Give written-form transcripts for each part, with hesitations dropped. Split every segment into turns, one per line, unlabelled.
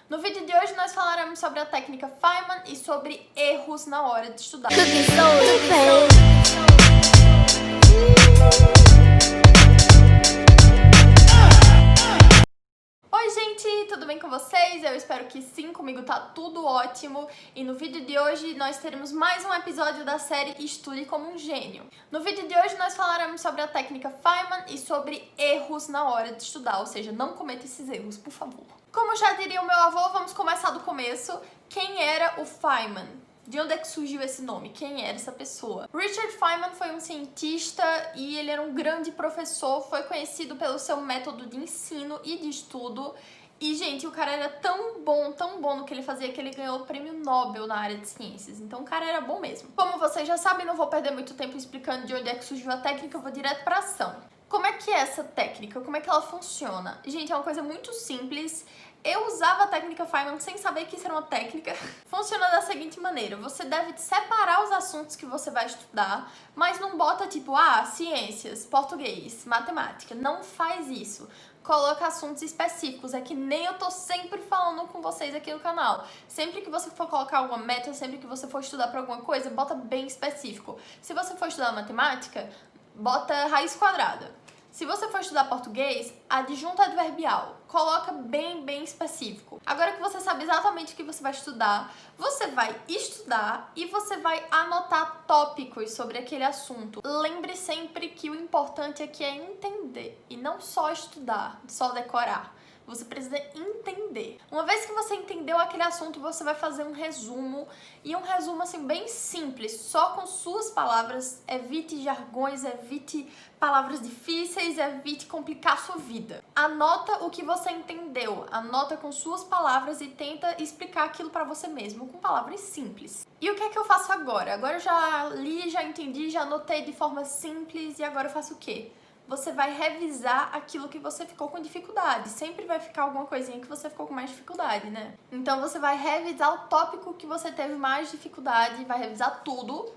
No vídeo de hoje nós falaremos sobre a técnica Feynman e sobre erros na hora de estudar. Oi gente, tudo bem com vocês? Eu espero que sim, comigo tá tudo ótimo. E no vídeo de hoje nós teremos mais um episódio da série Estude como um Gênio. No vídeo de hoje nós falaremos sobre a técnica Feynman e sobre erros na hora de estudar, ou seja, não cometa esses erros, por favor. Como já diria o meu avô, vamos começar do começo. Quem era o Feynman? De onde é que surgiu esse nome? Quem era essa pessoa? Richard Feynman foi um cientista e ele era um grande professor, foi conhecido pelo seu método de ensino e de estudo. E, gente, o cara era tão bom no que ele fazia que ele ganhou o prêmio Nobel na área de ciências. Então o cara era bom mesmo. Como vocês já sabem, não vou perder muito tempo explicando de onde é que surgiu a técnica, eu vou direto pra ação. Como é que é essa técnica? Como é que ela funciona? Gente, é uma coisa muito simples. Eu usava a técnica Feynman sem saber que isso era uma técnica. Funciona da seguinte maneira: você deve separar os assuntos que você vai estudar, mas não bota tipo, ciências, português, matemática. Não faz isso. Coloca assuntos específicos. É que nem eu tô sempre falando com vocês aqui no canal. Sempre que você for colocar alguma meta, sempre que você for estudar pra alguma coisa, bota bem específico. Se você for estudar matemática, bota raiz quadrada. Se você for estudar português, adjunto adverbial. Coloca bem específico. Agora que você sabe exatamente o que você vai estudar e você vai anotar tópicos sobre aquele assunto. Lembre sempre que o importante aqui é entender e não só estudar, só decorar. Você precisa entender. Uma vez que você entendeu aquele assunto, você vai fazer um resumo. E um resumo, assim, bem simples, só com suas palavras. Evite jargões, evite palavras difíceis, evite complicar a sua vida. Anota o que você entendeu. Anota com suas palavras e tenta explicar aquilo pra você mesmo, com palavras simples. E o que é que eu faço agora? Agora eu já li, já entendi, já anotei de forma simples. E agora eu faço o quê? Você vai revisar aquilo que você ficou com dificuldade. Sempre vai ficar alguma coisinha que você ficou com mais dificuldade, né? Então você vai revisar o tópico que você teve mais dificuldade, vai revisar tudo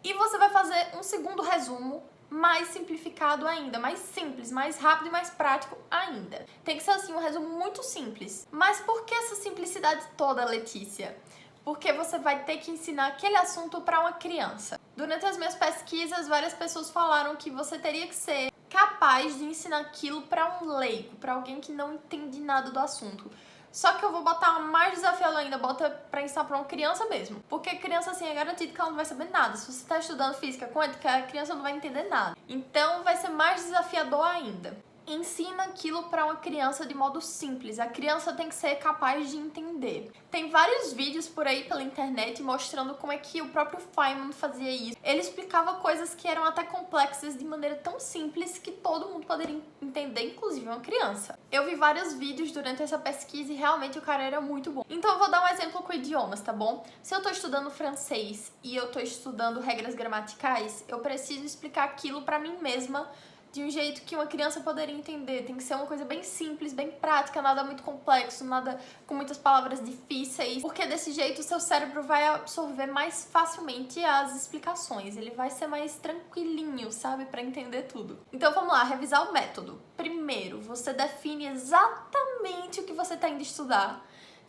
e você vai fazer um segundo resumo mais simplificado ainda, mais simples, mais rápido e mais prático ainda. Tem que ser assim um resumo muito simples. Mas por que essa simplicidade toda, Letícia? Porque você vai ter que ensinar aquele assunto para uma criança. Durante as minhas pesquisas, várias pessoas falaram que você teria que ser capaz de ensinar aquilo para um leigo, para alguém que não entende nada do assunto. Só que eu vou botar mais desafiador ainda, bota pra ensinar pra uma criança mesmo. Porque criança, assim, é garantido que ela não vai saber nada. Se você tá estudando física quântica, a criança não vai entender nada. Então vai ser mais desafiador ainda. Ensina aquilo para uma criança de modo simples. A criança tem que ser capaz de entender. Tem vários vídeos por aí pela internet mostrando como é que o próprio Feynman fazia isso. Ele explicava coisas que eram até complexas de maneira tão simples que todo mundo poderia entender, inclusive uma criança. Eu vi vários vídeos durante essa pesquisa e realmente o cara era muito bom. Então eu vou dar um exemplo com idiomas, tá bom? Se eu tô estudando francês e eu tô estudando regras gramaticais, eu preciso explicar aquilo para mim mesma de um jeito que uma criança poderia entender. Tem que ser uma coisa bem simples, bem prática, nada muito complexo, nada com muitas palavras difíceis, porque desse jeito o seu cérebro vai absorver mais facilmente as explicações, ele vai ser mais tranquilinho, sabe, para entender tudo. Então vamos lá, revisar o método. Primeiro, você define exatamente o que você está indo estudar.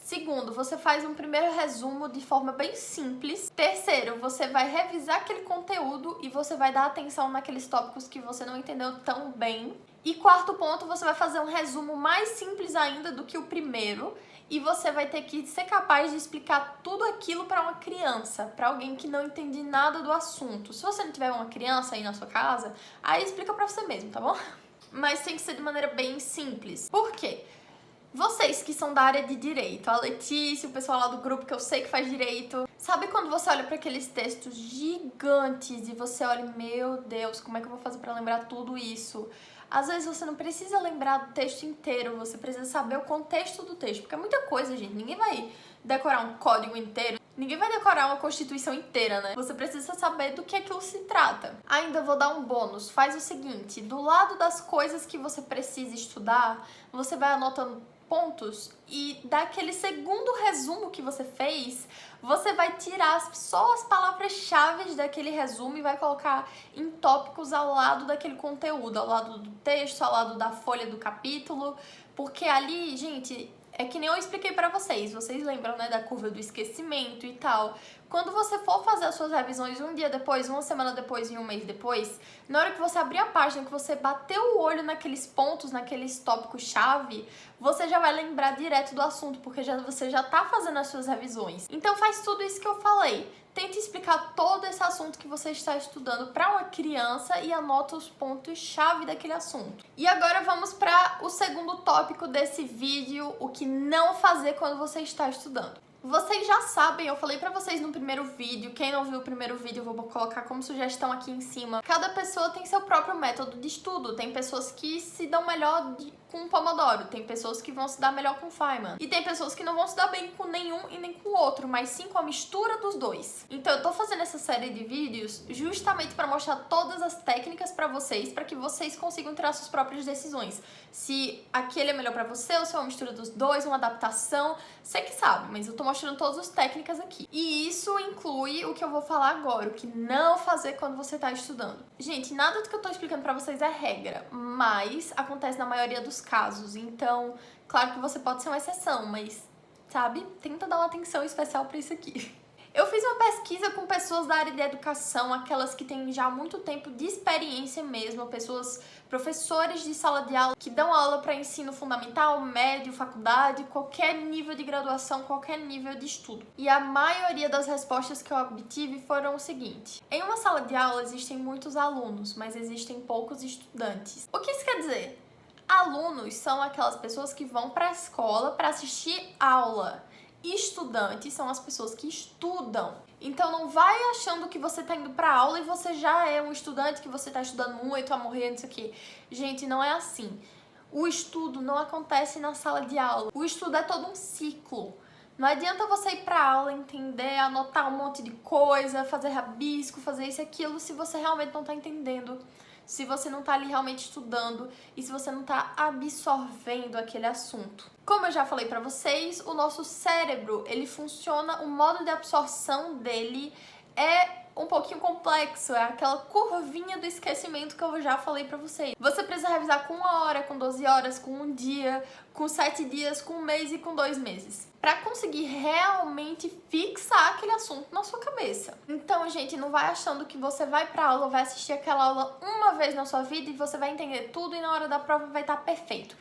Segundo, você faz um primeiro resumo de forma bem simples. Terceiro, você vai revisar aquele conteúdo e você vai dar atenção naqueles tópicos que você não entendeu tão bem. E quarto ponto, você vai fazer um resumo mais simples ainda do que o primeiro e você vai ter que ser capaz de explicar tudo aquilo para uma criança, para alguém que não entende nada do assunto. Se você não tiver uma criança aí na sua casa, aí explica para você mesmo, tá bom? Mas tem que ser de maneira bem simples. Por quê? Vocês que são da área de direito, a Letícia, o pessoal lá do grupo que eu sei que faz direito, sabe quando você olha para aqueles textos gigantes e você olha, meu Deus, como é que eu vou fazer para lembrar tudo isso? Às vezes você não precisa lembrar do texto inteiro, você precisa saber o contexto do texto, porque é muita coisa, gente. Ninguém vai decorar um código inteiro, ninguém vai decorar uma constituição inteira, né? Você precisa saber do que aquilo se trata. Ainda vou dar um bônus, faz o seguinte, do lado das coisas que você precisa estudar, você vai anotando pontos e daquele segundo resumo que você fez, você vai tirar só as palavras-chave daquele resumo e vai colocar em tópicos ao lado daquele conteúdo, ao lado do texto, ao lado da folha do capítulo, porque ali, gente, É que nem eu expliquei pra vocês lembram, né, da curva do esquecimento e tal. Quando você for fazer as suas revisões um dia depois, uma semana depois e um mês depois, na hora que você abrir a página, que você bater o olho naqueles pontos, naqueles tópicos-chave, você já vai lembrar direto do assunto, porque você já tá fazendo as suas revisões. Então faz tudo isso que eu falei. Tente explicar todo esse assunto que você está estudando para uma criança e anota os pontos-chave daquele assunto. E agora vamos para o segundo tópico desse vídeo, o que não fazer quando você está estudando. Vocês já sabem, eu falei pra vocês no primeiro vídeo, quem não viu o primeiro vídeo eu vou colocar como sugestão aqui em cima. Cada pessoa tem seu próprio método de estudo, tem pessoas que se dão melhor com Pomodoro, tem pessoas que vão se dar melhor com Feynman, e tem pessoas que não vão se dar bem com nenhum e nem com o outro, mas sim com a mistura dos dois. Então eu tô fazendo essa série de vídeos justamente pra mostrar todas as técnicas pra vocês, pra que vocês consigam tirar suas próprias decisões. Se aquele é melhor pra você, ou se é uma mistura dos dois, uma adaptação, você que sabe, mas eu tô mostrando todas as técnicas aqui. E isso inclui o que eu vou falar agora, o que não fazer quando você tá estudando. Gente, nada do que eu tô explicando pra vocês é regra, mas acontece na maioria dos casos, então, claro que você pode ser uma exceção, mas, sabe, tenta dar uma atenção especial pra isso aqui. Eu fiz uma pesquisa com pessoas da área de educação, aquelas que têm já muito tempo de experiência mesmo, professores de sala de aula que dão aula para ensino fundamental, médio, faculdade, qualquer nível de graduação, qualquer nível de estudo. E a maioria das respostas que eu obtive foram o seguinte: em uma sala de aula existem muitos alunos, mas existem poucos estudantes. O que isso quer dizer? Alunos são aquelas pessoas que vão para a escola para assistir aula. Estudantes são as pessoas que estudam. Então não vai achando que você tá indo pra aula e você já é um estudante, que você tá estudando muito a morrer, não sei o quê. Gente, não é assim. O estudo não acontece na sala de aula. O estudo é todo um ciclo. Não adianta você ir pra aula, entender, anotar um monte de coisa, fazer rabisco, fazer isso e aquilo, se você realmente não tá entendendo, se você não tá ali realmente estudando e se você não tá absorvendo aquele assunto. Como eu já falei pra vocês, o nosso cérebro, ele funciona, o modo de absorção dele é um pouquinho complexo, é aquela curvinha do esquecimento que eu já falei pra vocês. Você precisa revisar com 1 hora, com 12 horas, com 1 dia, com 7 dias, com 1 mês e com 2 meses, pra conseguir realmente fixar aquele assunto na sua cabeça. Então, gente, não vai achando que você vai pra aula, vai assistir aquela aula uma vez na sua vida e você vai entender tudo e na hora da prova vai estar perfeito.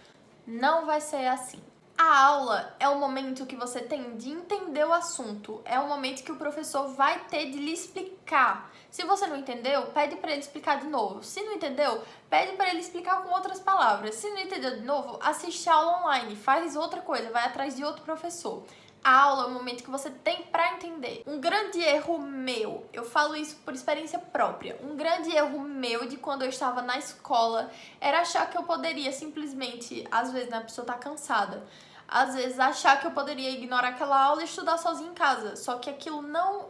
Não vai ser assim. A aula é o momento que você tem de entender o assunto, é o momento que o professor vai ter de lhe explicar. Se você não entendeu, pede para ele explicar de novo. Se não entendeu, pede para ele explicar com outras palavras. Se não entendeu de novo, assiste a aula online, faz outra coisa, vai atrás de outro professor. A aula é o momento que você tem para entender. Um grande erro meu, eu falo isso por experiência própria, um grande erro meu de quando eu estava na escola era achar que eu poderia simplesmente, às vezes, né, a pessoa tá cansada, às vezes achar que eu poderia ignorar aquela aula e estudar sozinha em casa. Só que aquilo não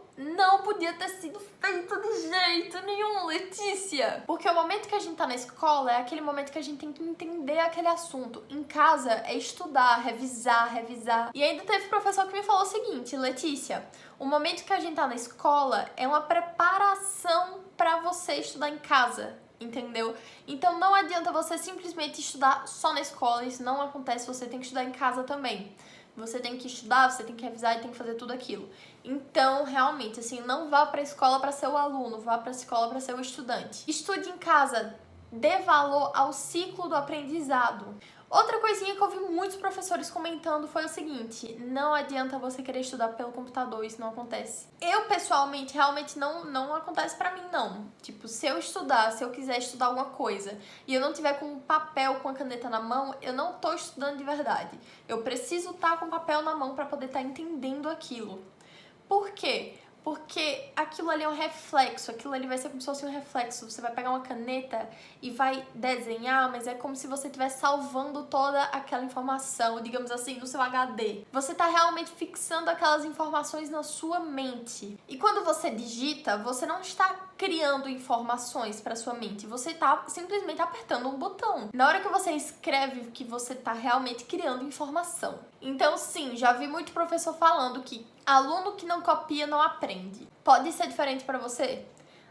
podia ter sido feito de jeito nenhum, Letícia. Porque o momento que a gente tá na escola é aquele momento que a gente tem que entender aquele assunto. Em casa é estudar, revisar. E ainda teve professor que me falou o seguinte: Letícia, o momento que a gente tá na escola é uma preparação pra você estudar em casa. Entendeu? Então não adianta você simplesmente estudar só na escola, isso não acontece, você tem que estudar em casa também. Você tem que estudar, você tem que revisar e tem que fazer tudo aquilo. Então, realmente, assim, não vá pra escola pra ser o aluno, vá pra escola pra ser o estudante. Estude em casa, dê valor ao ciclo do aprendizado. Outra coisinha que eu vi muitos professores comentando foi o seguinte: não adianta você querer estudar pelo computador, isso não acontece. Eu, pessoalmente, realmente não acontece pra mim, não. Tipo, se eu estudar, se eu quiser estudar alguma coisa e eu não tiver com o papel, com a caneta na mão, eu não tô estudando de verdade. Eu preciso estar com o papel na mão pra poder estar entendendo aquilo. Por quê? Porque aquilo ali é um reflexo, aquilo ali vai ser como se fosse um reflexo. Você vai pegar uma caneta e vai desenhar, mas é como se você estivesse salvando toda aquela informação, digamos assim, no seu HD. Você está realmente fixando aquelas informações na sua mente. E quando você digita, você não está criando informações para sua mente, você está simplesmente apertando um botão. Na hora que você escreve, que você está realmente criando informação. Então, sim, já vi muito professor falando que aluno que não copia não aprende. Pode ser diferente para você?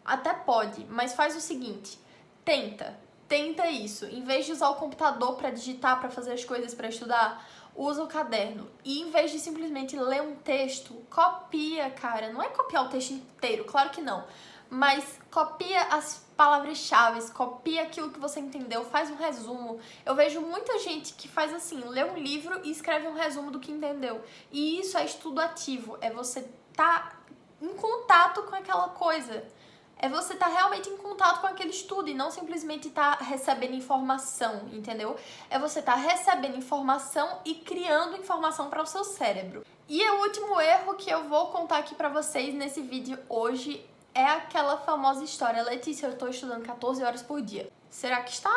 Até pode, mas faz o seguinte: tenta isso. Em vez de usar o computador para digitar, para fazer as coisas, para estudar, usa o caderno e em vez de simplesmente ler um texto, copia, cara. Não é copiar o texto inteiro, claro que não. Mas copia as palavras-chave, copia aquilo que você entendeu, faz um resumo. Eu vejo muita gente que faz assim, lê um livro e escreve um resumo do que entendeu. E isso é estudo ativo, é você tá em contato com aquela coisa. É você estar realmente em contato com aquele estudo e não simplesmente estar recebendo informação, entendeu? É você estar recebendo informação e criando informação para o seu cérebro. E o último erro que eu vou contar aqui para vocês nesse vídeo hoje é aquela famosa história: Letícia, eu tô estudando 14 horas por dia. Será que está?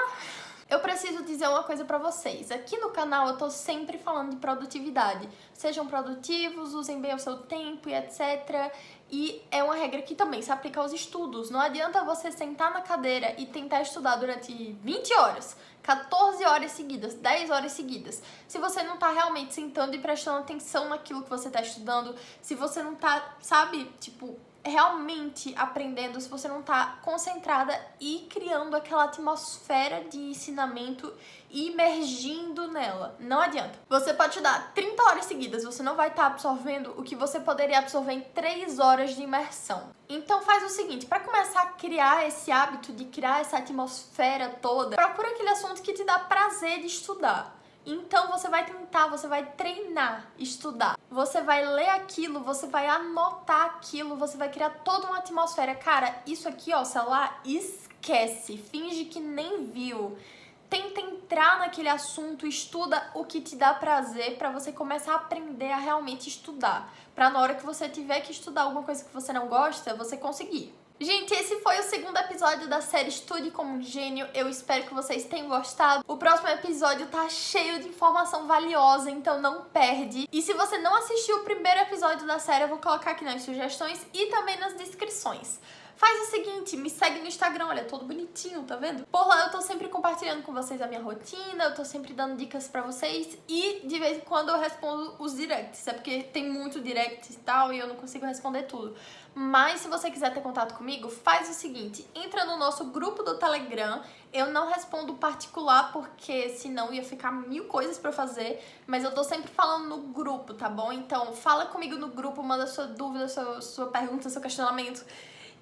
Eu preciso dizer uma coisa pra vocês. Aqui no canal eu tô sempre falando de produtividade. Sejam produtivos, usem bem o seu tempo e etc. E é uma regra que também se aplica aos estudos. Não adianta você sentar na cadeira e tentar estudar durante 20 horas, 14 horas seguidas, 10 horas seguidas. Se você não tá realmente sentando e prestando atenção naquilo que você tá estudando, se você não tá, sabe, tipo, realmente aprendendo, se você não tá concentrada e criando aquela atmosfera de ensinamento e imergindo nela. Não adianta. Você pode estudar 30 horas seguidas, você não vai estar absorvendo o que você poderia absorver em 3 horas de imersão. Então faz o seguinte, para começar a criar esse hábito de criar essa atmosfera toda, procura aquele assunto que te dá prazer de estudar. Então você vai tentar, você vai treinar, estudar. Você vai ler aquilo, você vai anotar aquilo, você vai criar toda uma atmosfera. Cara, isso aqui, ó, celular, esquece, finge que nem viu. Tenta entrar naquele assunto, estuda o que te dá prazer pra você começar a aprender a realmente estudar. Pra na hora que você tiver que estudar alguma coisa que você não gosta, você conseguir. Gente, esse foi o segundo episódio da série Estude como um Gênio. Eu espero que vocês tenham gostado. O próximo episódio tá cheio de informação valiosa, então não perde. E se você não assistiu o primeiro episódio da série, eu vou colocar aqui nas sugestões e também nas descrições. Faz o seguinte, me segue no Instagram, olha, todo bonitinho, tá vendo? Por lá eu tô sempre compartilhando com vocês a minha rotina, eu tô sempre dando dicas pra vocês e de vez em quando eu respondo os directs, é porque tem muito direct e tal e eu não consigo responder tudo. Mas se você quiser ter contato comigo, faz o seguinte, entra no nosso grupo do Telegram. Eu não respondo particular porque senão ia ficar 1000 coisas pra eu fazer, mas eu tô sempre falando no grupo, tá bom? Então fala comigo no grupo, manda sua dúvida, sua pergunta, seu questionamento.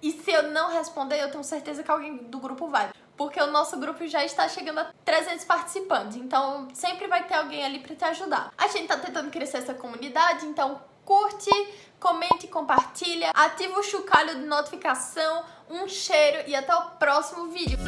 E se eu não responder, eu tenho certeza que alguém do grupo vai. Porque o nosso grupo já está chegando a 300 participantes. Então, sempre vai ter alguém ali pra te ajudar. A gente tá tentando crescer essa comunidade, então curte, comente, compartilha, ativa o chocalho de notificação. Um cheiro e até o próximo vídeo.